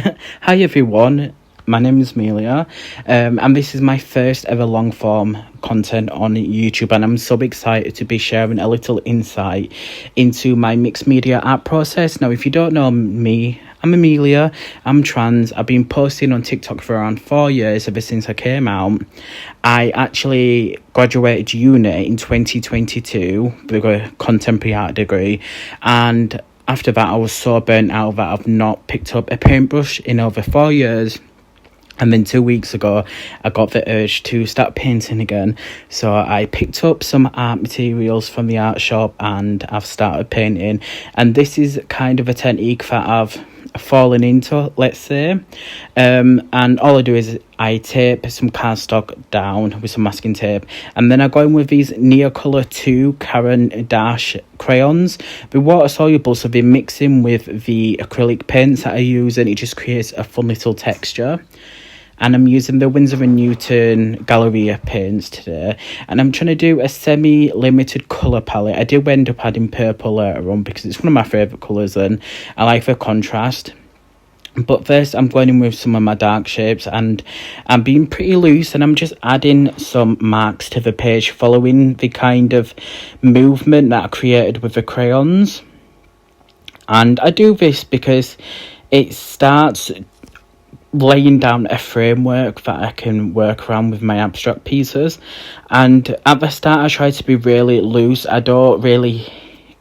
Hi everyone, my name is Amelia, and this is my first ever long form content on YouTube, and I'm so excited to be sharing a little insight into my mixed media art process. Now, if you don't know me, I'm Amelia, I'm trans, I've been posting on TikTok for around 4 years, ever since I came out. I actually graduated uni in 2022 with a contemporary art degree, and after that I was so burnt out that I've not picked up a paintbrush in over 4 years. And then 2 weeks ago, I got the urge to start painting again. So I picked up some art materials from the art shop and I've started painting. And this is kind of a technique that I've fallen into, let's say. And all I do is I tape some cardstock down with some masking tape. And then I go in with these Neocolor 2 Caran dache crayons. They're water soluble, so they're mixing with the acrylic paints that I use, and it just creates a fun little texture. And I'm using the Windsor and Newton Galeria paints today. And I'm trying to do a semi-limited colour palette. I did end up adding purple later on because it's one of my favourite colours and I like the contrast. But first I'm going in with some of my dark shapes, and I'm being pretty loose, and I'm just adding some marks to the page following the kind of movement that I created with the crayons. And I do this because it starts laying down a framework that I can work around with my abstract pieces. And at the start I try to be really loose. I don't really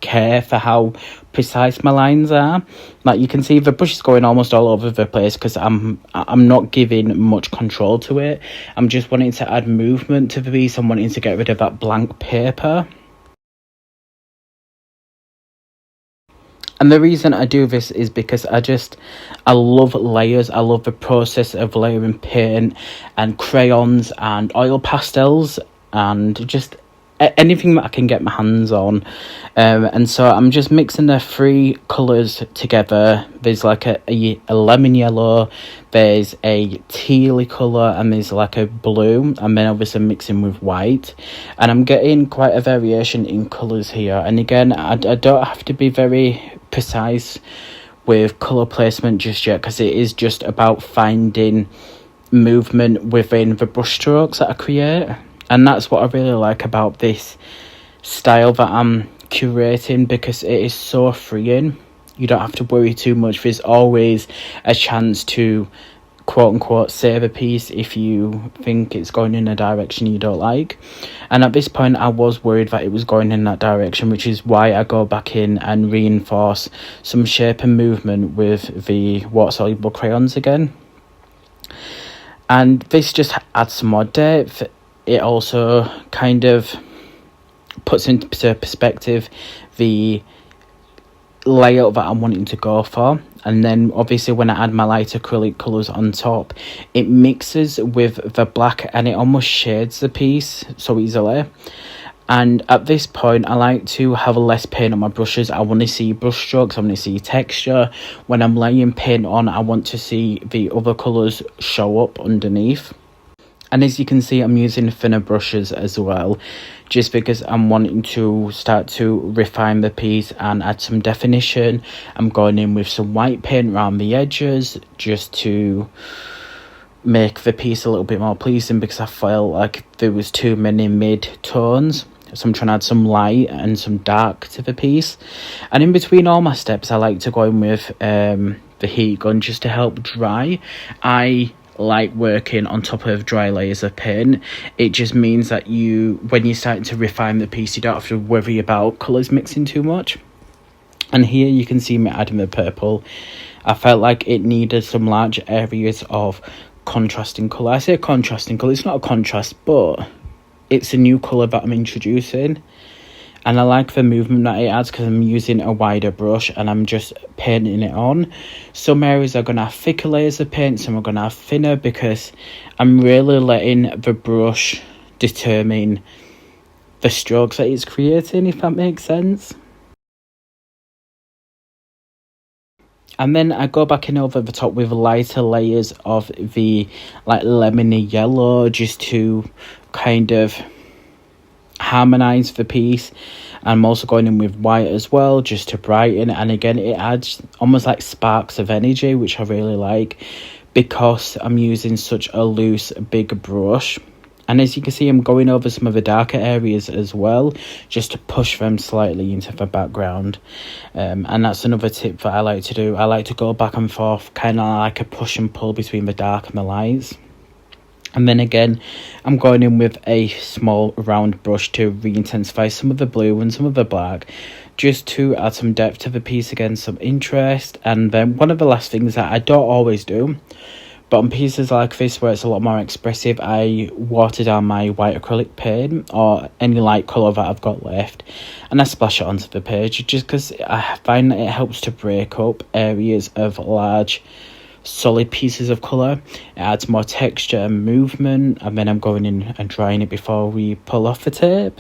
care for how precise my lines are. Like you can see the brush is going almost all over the place because I'm not giving much control to it. I'm just wanting to add movement to the piece. I'm wanting to get rid of that blank paper. And the reason I do this is because I love layers. I love the process of layering paint and crayons and oil pastels and just anything that I can get my hands on. And so I'm just mixing the three colours together. There's like a lemon yellow, there's a tealy colour, and there's like a blue, and then obviously mixing with white. And I'm getting quite a variation in colours here. And again, I don't have to be very precise with colour placement just yet, because it is just about finding movement within the brush strokes that I create. And that's what I really like about this style that I'm curating, because it is so freeing. You don't have to worry too much. There's always a chance to quote unquote save a piece if you think it's going in a direction you don't like. And at this point I was worried that it was going in that direction, which is why I go back in and reinforce some shape and movement with the water soluble crayons again. And this just adds some more depth. It also kind of puts into perspective the layout that I'm wanting to go for. And then obviously when I add my light acrylic colours on top, it mixes with the black and it almost shades the piece so easily. And at this point I like to have less paint on my brushes. I want to see brush strokes, I want to see texture. When I'm laying paint on, I want to see the other colours show up underneath. And as you can see, I'm using thinner brushes as well, just because I'm wanting to start to refine the piece and add some definition. I'm going in with some white paint around the edges just to make the piece a little bit more pleasing, because I felt like there was too many mid-tones. So I'm trying to add some light and some dark to the piece. And in between all my steps, I like to go in with the heat gun just to help dry. I like working on top of dry layers of paint. It just means that when you're starting to refine the piece, you don't have to worry about colours mixing too much. And here you can see me adding the purple. I felt like it needed some large areas of contrasting colour. I say contrasting colour, it's not a contrast, but it's a new colour that I'm introducing. And I like the movement that it adds because I'm using a wider brush and I'm just painting it on. Some areas are going to have thicker layers of paint, some are going to have thinner, because I'm really letting the brush determine the strokes that it's creating, if that makes sense. And then I go back in over the top with lighter layers of the like lemony yellow, just to kind of harmonise the piece. I'm also going in with white as well, just to brighten, and again it adds almost like sparks of energy, which I really like because I'm using such a loose big brush. And as you can see, I'm going over some of the darker areas as well, just to push them slightly into the background. And that's another tip that I like to do. I like to go back and forth, kind of like a push and pull between the dark and the lights. And then again, I'm going in with a small round brush to re-intensify some of the blue and some of the black, just to add some depth to the piece again, some interest. And then one of the last things that I don't always do, but on pieces like this where it's a lot more expressive, I water down my white acrylic paint or any light colour that I've got left, and I splash it onto the page, just because I find that it helps to break up areas of large solid pieces of colour. It adds more texture and movement, and then I'm going in and drying it before we pull off the tape.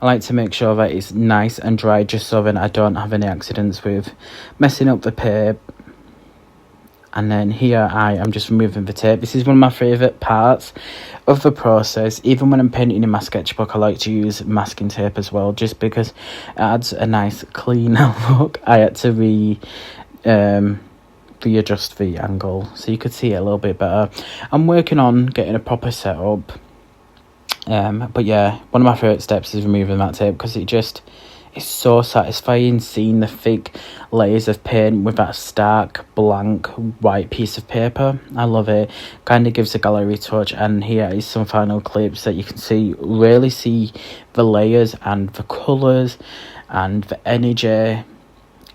I like to make sure that it's nice and dry, just so that I don't have any accidents with messing up the paper. And then here I am just removing the tape. This is one of my favourite parts of the process. Even when I'm painting in my sketchbook, I like to use masking tape as well, just because it adds a nice clean look. I had to readjust the angle so you could see it a little bit better. I'm working on getting a proper setup. But yeah, one of my favourite steps is removing that tape, because it's so satisfying seeing the thick layers of paint with that stark blank white piece of paper. I love it. Kind of gives a gallery touch. And here is some final clips that you can really see the layers and the colours and the energy.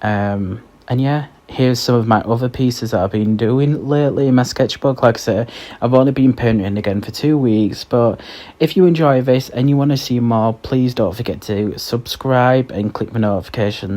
And yeah, here's some of my other pieces that I've been doing lately in my sketchbook. Like I said, I've only been painting again for 2 weeks, but if you enjoy this and you want to see more, please don't forget to subscribe and click the notification.